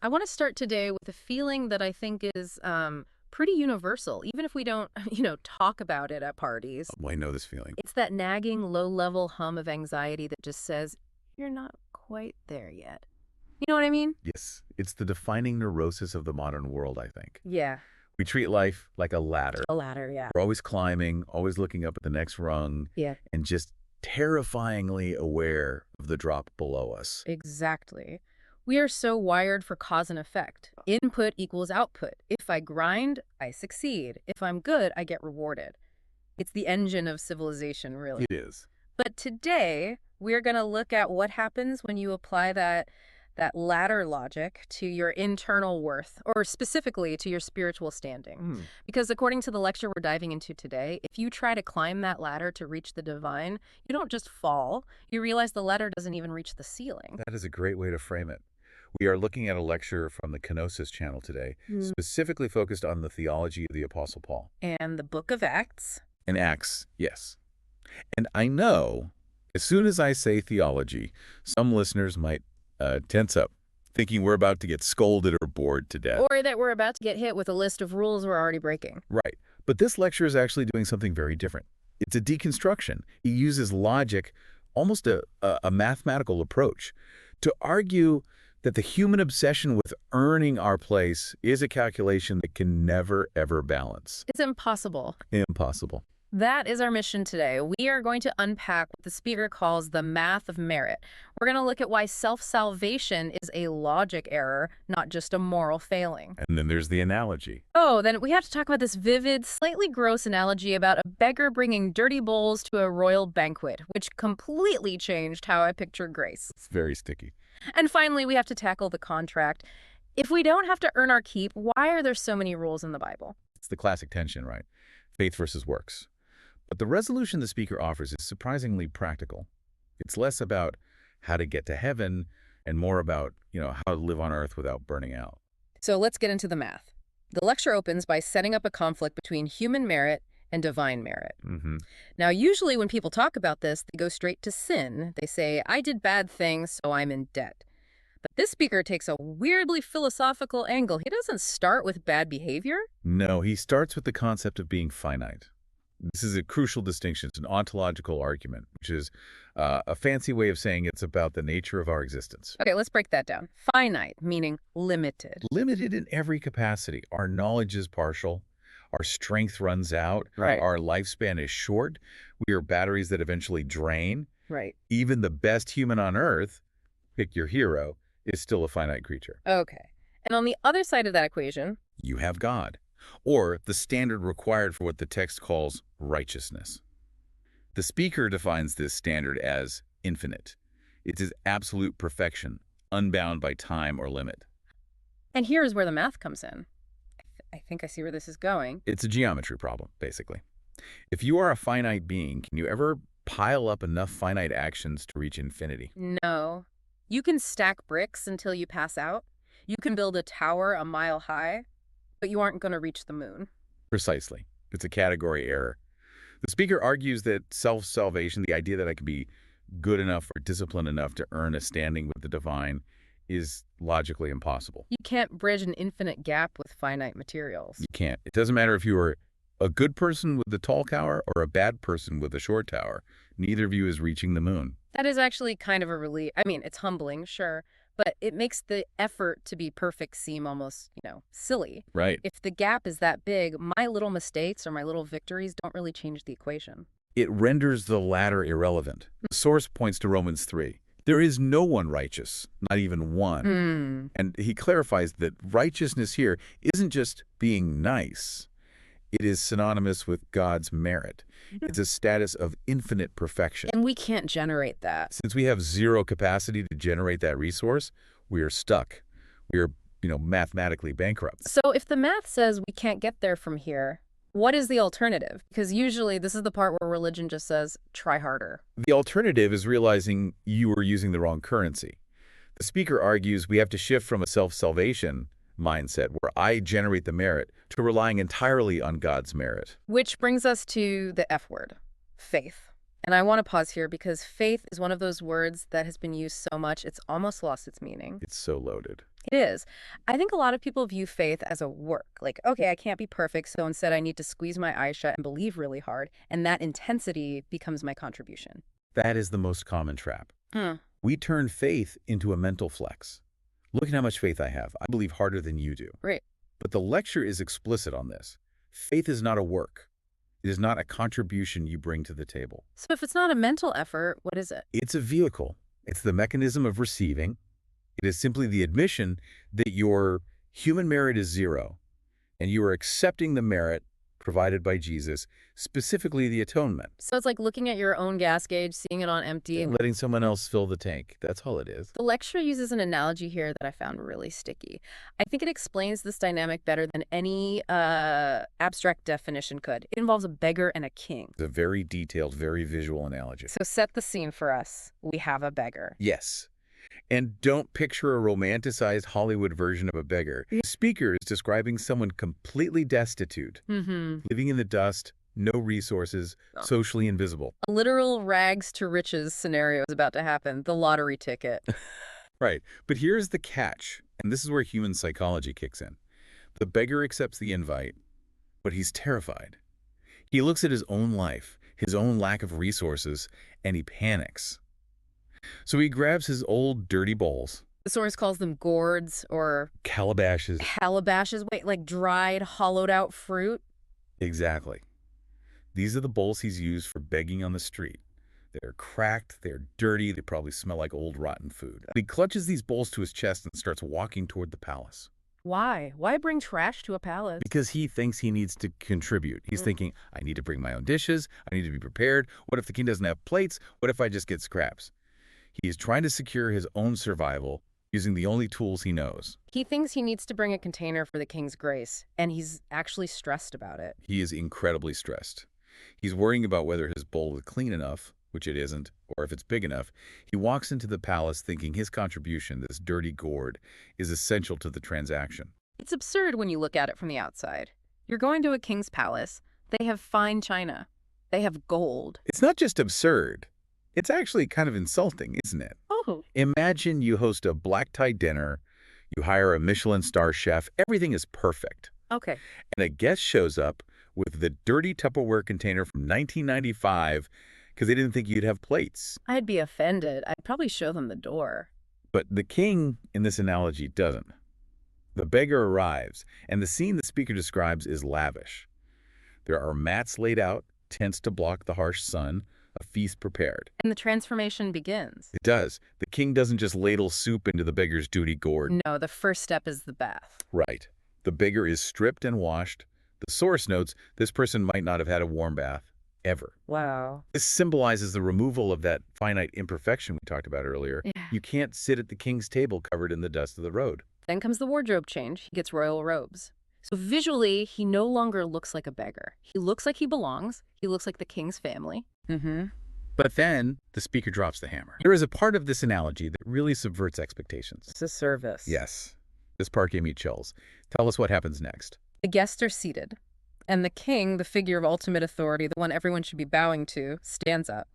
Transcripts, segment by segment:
I want to start today with a feeling that I think is pretty universal, even if we don't, talk about it at parties. Oh, I know this feeling. It's that nagging, low-level hum of anxiety that just says, you're not quite there yet. You know what I mean? Yes, it's the defining neurosis of the modern world, I think. Yeah, We treat life like a ladder. a ladder, yeah. We're always climbing, always looking up at the next rung, Yeah, and just terrifyingly aware of the drop below us. exactly. We are so wired for cause and effect. Input equals output. If I grind, I succeed. If I'm good, I get rewarded. It's the engine of civilization, really. It is. But today, we're going to look at what happens when you apply that ladder logic to your internal worth, or specifically to your spiritual standing. Because according to the lecture we're diving into today, if you try to climb that ladder to reach the divine, you don't just fall, you realize the ladder doesn't even reach the ceiling. That is a great way to frame it. We are looking at a lecture from the Kenosis channel today, specifically focused on the theology of the Apostle Paul. And the book of Acts. In Acts, yes. And I know, as soon as I say theology, some listeners might tense up, thinking we're about to get scolded or bored to death. Or that we're about to get hit with a list of rules we're already breaking. Right. But this lecture is actually doing something very different. It's a deconstruction. He uses logic, almost a mathematical approach, to argue that the human obsession with earning our place is a calculation that can never, ever balance. It's impossible. Impossible. That is our mission today. We are going to unpack what the speaker calls the math of merit. We're going to look at why self-salvation is a logic error, not just a moral failing. And then there's the analogy. Oh, then we have to talk about this vivid, slightly gross analogy about a beggar bringing dirty bowls to a royal banquet, which completely changed how I pictured grace. It's very sticky. And finally, we have to tackle the contract. If we don't have to earn our keep, why are there so many rules in the Bible? It's the classic tension, right? Faith versus works. But the resolution the speaker offers is surprisingly practical. It's less about how to get to heaven and more about, how to live on earth without burning out. So let's get into the math. The lecture opens by setting up a conflict between human merit and divine merit. Now, usually when people talk about this, they go straight to sin. They say, I did bad things, so I'm in debt. But this speaker takes a weirdly philosophical angle. He doesn't start with bad behavior. No, he starts with the concept of being finite. This is a crucial distinction. It's an ontological argument, which is a fancy way of saying it's about the nature of our existence. Okay, let's break that down. Finite, meaning limited. Limited in every capacity. Our knowledge is partial. Our strength runs out. Right. Our lifespan is short. We are batteries that eventually drain. Right. Even the best human on earth, pick your hero, is still a finite creature. Okay. And on the other side of that equation, You have God, or the standard required for what the text calls righteousness. The speaker defines this standard as infinite. It's his absolute perfection, unbound by time or limit. and here's where the math comes in. I think I see where this is going. It's a geometry problem, basically. If you are a finite being, can you ever pile up enough finite actions to reach infinity? No. You can stack bricks until you pass out. You can build a tower a mile high, but you aren't going to reach the moon. Precisely. It's a category error. The speaker argues that self-salvation, the idea that I can be good enough or disciplined enough to earn a standing with the divine, is logically impossible. You can't bridge an infinite gap with finite materials. You can't. It doesn't matter if you are a good person with a tall tower or a bad person with a short tower. Neither of you is reaching the moon. That is actually kind of a relief. I mean, it's humbling, sure, but it makes the effort to be perfect seem almost, silly. Right. If the gap is that big, my little mistakes or my little victories don't really change the equation. It renders the latter irrelevant. The source points to Romans 3. There is no one righteous, not even one. And he clarifies that righteousness here isn't just being nice. It is synonymous with God's merit. It's a status of infinite perfection. And we can't generate that. Since we have zero capacity to generate that resource, we are stuck. We are, mathematically bankrupt. So if the math says we can't get there from here, what is the alternative? Because usually this is the part where religion just says, try harder. The alternative is realizing you are using the wrong currency. The speaker argues we have to shift from a self-salvation mindset where I generate the merit to relying entirely on God's merit. Which brings us to the F word, faith. And I want to pause here because faith is one of those words that has been used so much it's almost lost its meaning. It's so loaded. It is. I think a lot of people view faith as a work. Like, okay, I can't be perfect, so instead I need to squeeze my eyes shut and believe really hard, and that intensity becomes my contribution. That is the most common trap. Hmm. We turn faith into a mental flex. Look at how much faith I have. I believe harder than you do. Right. But the lecture is explicit on this. Faith is not a work. It is not a contribution you bring to the table. So if it's not a mental effort, what is it? It's a vehicle. It's the mechanism of receiving. It is simply the admission that your human merit is zero, and you are accepting the merit provided by Jesus, specifically the atonement. So it's like looking at your own gas gauge, seeing it on empty. And letting someone else fill the tank. That's all it is. The lecture uses an analogy here that I found really sticky. I think it explains this dynamic better than any abstract definition could. It involves a beggar and a king. It's a very detailed, very visual analogy. So set the scene for us. We have a beggar. Yes. And don't picture a romanticized Hollywood version of a beggar. The speaker is describing someone completely destitute, living in the dust, no resources, socially invisible. A literal rags to riches scenario is about to happen. The lottery ticket. Right. But here's the catch, and this is where human psychology kicks in. The beggar accepts the invite, but he's terrified. He looks at his own life, his own lack of resources, and he panics. So he grabs his old dirty bowls. The source calls them gourds or Calabashes. calabashes. Wait, like dried, hollowed out fruit? Exactly. These are the bowls he's used for begging on the street. They're cracked, they're dirty, they probably smell like old rotten food. He clutches these bowls to his chest and starts walking toward the palace. Why? Why bring trash to a palace? Because he thinks he needs to contribute. He's thinking, I need to bring my own dishes, I need to be prepared. What if the king doesn't have plates? What if I just get scraps? He is trying to secure his own survival using the only tools he knows. He thinks he needs to bring a container for the king's grace, and he's actually stressed about it. He is incredibly stressed. He's worrying about whether his bowl is clean enough, which it isn't, or if it's big enough. He walks into the palace thinking his contribution, this dirty gourd, is essential to the transaction. It's absurd when you look at it from the outside. You're going to a king's palace. They have fine china. They have gold. It's not just absurd. It's actually kind of insulting, isn't it? Oh. Imagine you host a black-tie dinner, you hire a Michelin star chef, everything is perfect. Okay. And a guest shows up with the dirty Tupperware container from 1995 because they didn't think you'd have plates. I'd be offended. I'd probably show them the door. But the king, in this analogy, doesn't. The beggar arrives, and the scene the speaker describes is lavish. There are mats laid out, tents to block the harsh sun, a feast prepared. And the transformation begins. It does. The king doesn't just ladle soup into the beggar's dirty gourd. No, the first step is the bath. Right. The beggar is stripped and washed. The source notes this person might not have had a warm bath ever. Wow. This symbolizes the removal of that finite imperfection we talked about earlier. Yeah. You can't sit at the king's table covered in the dust of the road. Then comes the wardrobe change. He gets royal robes. So visually, he no longer looks like a beggar. He looks like he belongs. He looks like the king's family. But then the speaker drops the hammer. There is a part of this analogy that really subverts expectations. It's a service. Yes. This part gave me chills. Tell us what happens next. The guests are seated, and the king, the figure of ultimate authority, the one everyone should be bowing to, stands up.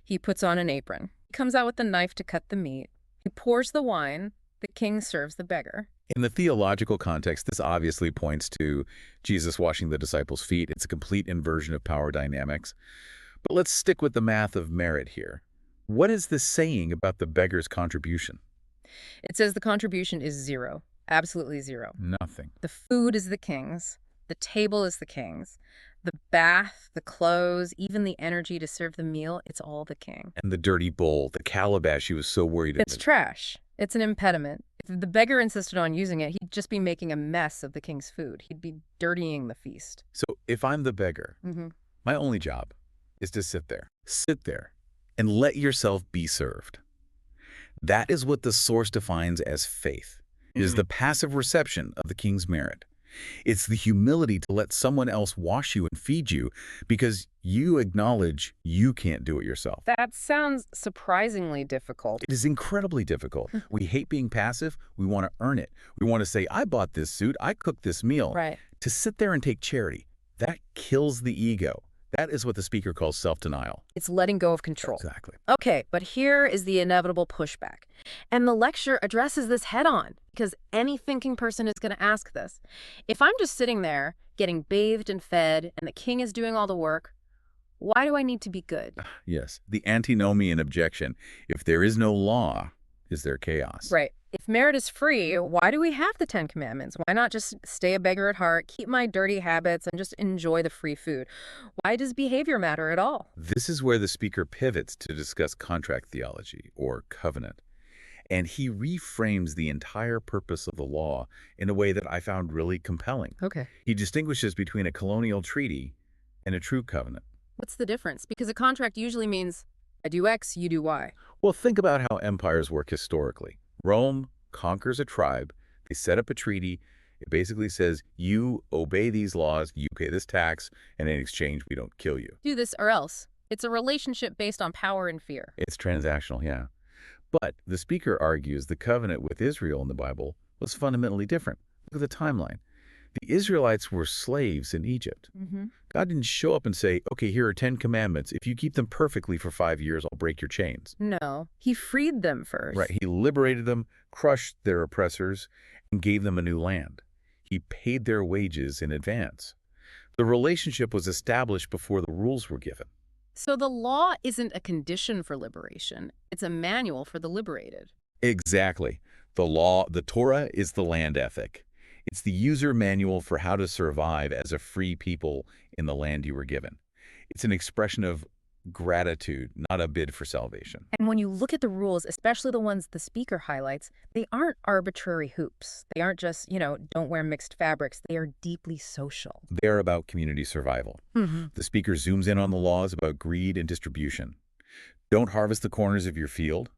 He puts on an apron. He comes out with the knife to cut the meat. He pours the wine. The king serves the beggar. In the theological context, this obviously points to Jesus washing the disciples' feet. It's a complete inversion of power dynamics. But let's stick with the math of merit here. What is this saying about the beggar's contribution? It says the contribution is zero. Absolutely zero. Nothing. The food is the king's. The table is the king's. The bath, the clothes, even the energy to serve the meal, it's all the king. And the dirty bowl, the calabash he was so worried about. It's trash. It's an impediment. If the beggar insisted on using it, he'd just be making a mess of the king's food. He'd be dirtying the feast. So if I'm the beggar, my only job is to sit there. Sit there and let yourself be served. That is what the source defines as faith. It is the passive reception of the king's merit. It's the humility to let someone else wash you and feed you because you acknowledge you can't do it yourself. That sounds surprisingly difficult. It is incredibly difficult. We hate being passive. We want to earn it. We want to say, I bought this suit. I cooked this meal. Right. To sit there and take charity, that kills the ego. That is what the speaker calls self-denial. It's letting go of control. Exactly. Okay, but here is the inevitable pushback. And the lecture addresses this head on, because any thinking person is going to ask this. If I'm just sitting there, getting bathed and fed, and the king is doing all the work, why do I need to be good? Yes, the antinomian objection. If there is no law, is there chaos? Right. If merit is free, why do we have the Ten Commandments? Why not just stay a beggar at heart, keep my dirty habits, and just enjoy the free food? Why does behavior matter at all? This is where the speaker pivots to discuss contract theology, or covenant. And he reframes the entire purpose of the law in a way that I found really compelling. Okay. He distinguishes between a colonial treaty and a true covenant. What's the difference? Because a contract usually means I do X, you do Y. Well, think about how empires work historically. Rome conquers a tribe, they set up a treaty. It basically says, you obey these laws, you pay this tax, and in exchange, we don't kill you. Do this or else. It's a relationship based on power and fear. It's transactional, yeah. But the speaker argues the covenant with Israel in the Bible was fundamentally different. Look at the timeline. The Israelites were slaves in Egypt. God didn't show up and say, okay, here are 10 commandments. If you keep them perfectly for 5 years, I'll break your chains. No, he freed them first. Right. He liberated them, crushed their oppressors, and gave them a new land. He paid their wages in advance. The relationship was established before the rules were given. So the law isn't a condition for liberation. It's a manual for the liberated. Exactly. The law, the Torah, is the land ethic. It's the user manual for how to survive as a free people in the land you were given. It's an expression of gratitude, not a bid for salvation. And when you look at the rules, especially the ones the speaker highlights, they aren't arbitrary hoops. They aren't just, don't wear mixed fabrics. They are deeply social. They're about community survival. The speaker zooms in on the laws about greed and distribution. Don't harvest the corners of your field.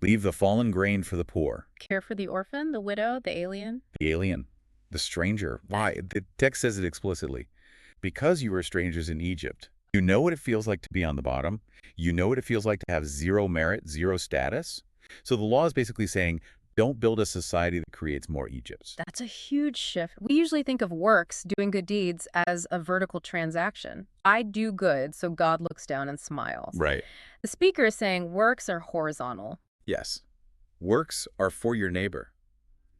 Leave the fallen grain for the poor. Care for the orphan, the widow, the alien. The alien. The stranger. Why? The text says it explicitly. Because you were strangers in Egypt, you know what it feels like to be on the bottom. You know what it feels like to have zero merit, zero status. So the law is basically saying, don't build a society that creates more Egypts. That's a huge shift. We usually think of works, doing good deeds, as a vertical transaction. I do good, so God looks down and smiles. Right. The speaker is saying works are horizontal. Yes. Works are for your neighbor.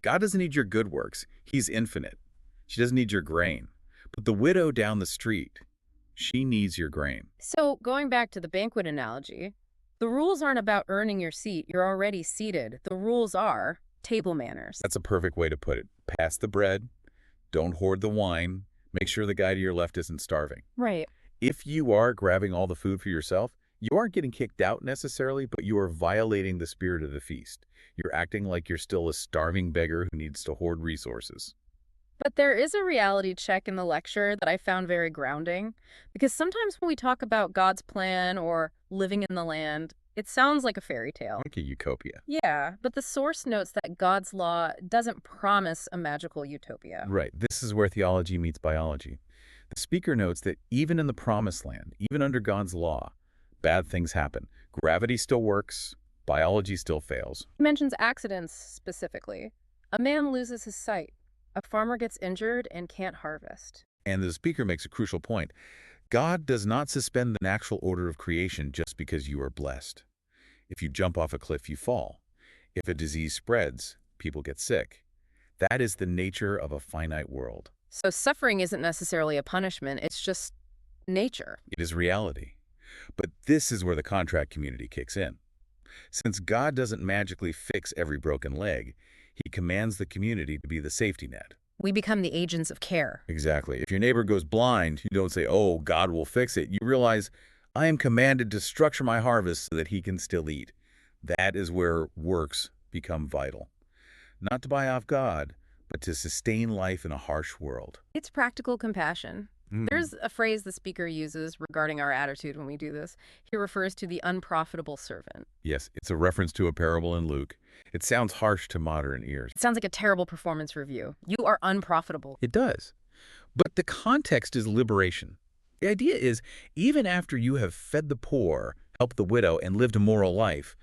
God doesn't need your good works. He's infinite. She doesn't need your grain. But the widow down the street, she needs your grain. So going back to the banquet analogy, the rules aren't about earning your seat. You're already seated. The rules are table manners. That's a perfect way to put it. Pass the bread. Don't hoard the wine. Make sure the guy to your left isn't starving. Right. If you are grabbing all the food for yourself, you aren't getting kicked out necessarily, but you are violating the spirit of the feast. You're acting like you're still a starving beggar who needs to hoard resources. But there is a reality check in the lecture that I found very grounding, because sometimes when we talk about God's plan or living in the land, it sounds like a fairy tale. Like a utopia. Yeah, but the source notes that God's law doesn't promise a magical utopia. Right. This is where theology meets biology. The speaker notes that even in the promised land, even under God's law, bad things happen. Gravity still works. Biology still fails. He mentions accidents specifically. A man loses his sight. A farmer gets injured and can't harvest. And the speaker makes a crucial point. God does not suspend the natural order of creation just because you are blessed. If you jump off a cliff, you fall. If a disease spreads, people get sick. That is the nature of a finite world. So suffering isn't necessarily a punishment. It's just nature. It is reality. But this is where the contract community kicks in. Since God doesn't magically fix every broken leg, he commands the community to be the safety net. We become the agents of care. Exactly. If your neighbor goes blind, you don't say, oh, God will fix it. You realize, I am commanded to structure my harvest so that he can still eat. That is where works become vital. Not to buy off God, but to sustain life in a harsh world. It's practical compassion. There's a phrase the speaker uses regarding our attitude when we do this. He refers to the unprofitable servant. Yes, it's a reference to a parable in Luke. It sounds harsh to modern ears. It sounds like a terrible performance review. You are unprofitable. It does. But the context is liberation. The idea is, even after you have fed the poor, helped the widow, and lived a moral life,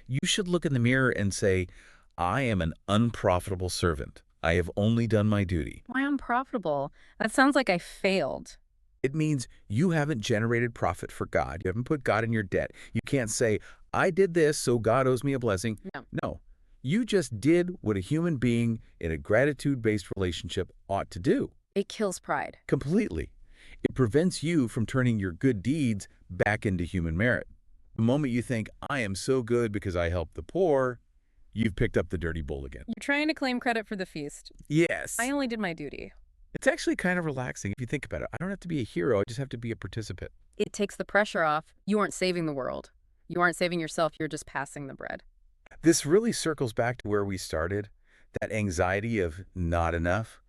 you should look in the mirror and say, I am an unprofitable servant. I have only done my duty. Why unprofitable? That sounds like I failed. It means you haven't generated profit for God. You haven't put God in your debt. You can't say, I did this, so God owes me a blessing. No. No. You just did what a human being in a gratitude-based relationship ought to do. It kills pride. Completely. It prevents you from turning your good deeds back into human merit. The moment you think, I am so good because I helped the poor, you've picked up the dirty bowl again. You're trying to claim credit for the feast. Yes. I only did my duty. It's actually kind of relaxing if you think about it. I don't have to be a hero. I just have to be a participant. It takes the pressure off. You aren't saving the world. You aren't saving yourself. You're just passing the bread. This really circles back to where we started, that anxiety of not enough,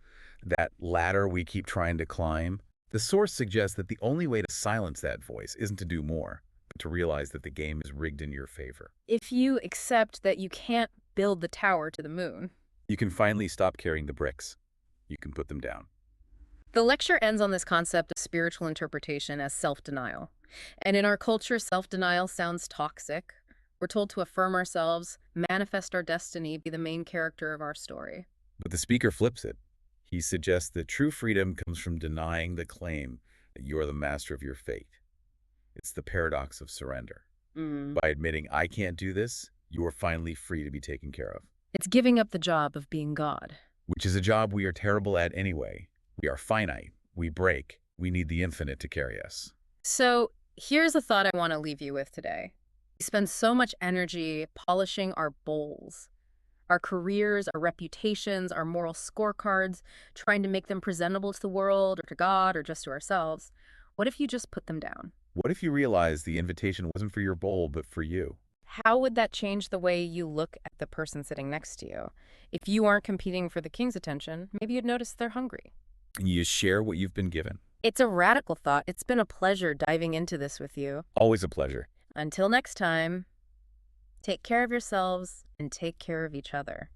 that ladder we keep trying to climb. The source suggests that the only way to silence that voice isn't to do more, but to realize that the game is rigged in your favor. If you accept that you can't build the tower to the moon. You can finally stop carrying the bricks. You can put them down. The lecture ends on this concept of spiritual interpretation as self-denial. And in our culture, self-denial sounds toxic. We're told to affirm ourselves, manifest our destiny, be the main character of our story. But the speaker flips it. He suggests that true freedom comes from denying the claim that you are the master of your fate. It's the paradox of surrender. By admitting, I can't do this, you are finally free to be taken care of. It's giving up the job of being God. Which is a job we are terrible at anyway. We are finite. We break. We need the infinite to carry us. So here's a thought I want to leave you with today. We spend so much energy polishing our bowls, our careers, our reputations, our moral scorecards, trying to make them presentable to the world or to God or just to ourselves. What if you just put them down? What if you realize the invitation wasn't for your bowl, but for you? How would that change the way you look at the person sitting next to you? If you aren't competing for the king's attention, maybe you'd notice they're hungry. And you share what you've been given. It's a radical thought. It's been a pleasure diving into this with you. Always a pleasure. Until next time, take care of yourselves and take care of each other.